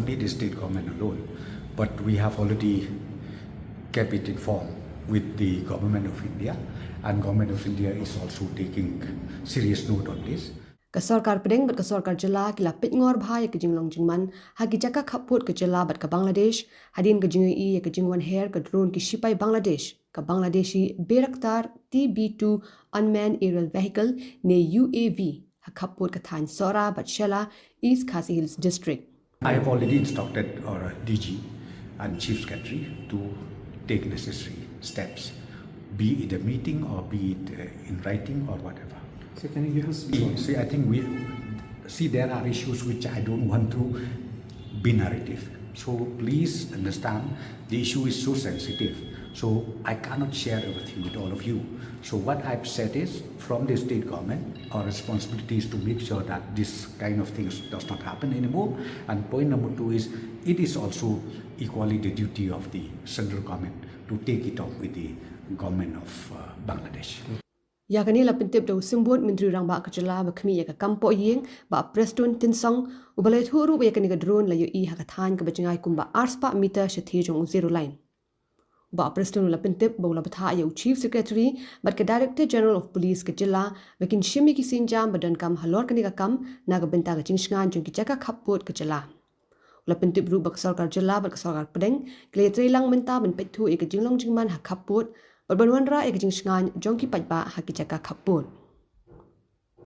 be the state government alone, but we have already kept it informed with the government of India, and government of India is also taking serious note on this. Ka sarkar pedeng bat ka sarkar jala kila pit ngor bhai ka jinglong jingman hagi jaka khaput ka jala bat ka Bangladesh hadin ka jingui e ka jingwan hair ka drone ki shipai Bangladesh ka Bangladeshi Bayraktar TB2 unmanned aerial vehicle ne UAV ha khaput ka thain Sohra bat Shela East Khasi Hills district. I have already instructed our DG and Chief Secretary to take necessary steps, be it a meeting or be it in writing or whatever. So can you give us? See, I think there are issues which I don't want to be narrative. So please understand, the issue is so sensitive. So I cannot share everything with all of you. So what I've said is, from the state government, our responsibility is to make sure that this kind of things does not happen anymore. And point number 2 is, it is also equally the duty of the central government to take it up with the government of Bangladesh. Ya kani la pentip do simbot menteri rang ba ka jala ba khmi ya ka kampo yeng ba preston tinsong ubale thuru ba kani ka drone la yo I ha ka than ka bajingai kumba arspa meter shathi jong zero line ba preston la pentip ba la batha ya chief secretary but ka director general of police ka jala ba kin shimi ki sinjam ba dan kam halor kani ka kam na ka benta ka jingsngan jong ki jaka khapot ka jala la pentip ru ba ka sarkar jala ba ka sarkar pedeng kle trailang menta ban pethu e ka jinglong jingman ha khapot Berbanwan ra ek jingsngan jongki pajba hakijaka khapun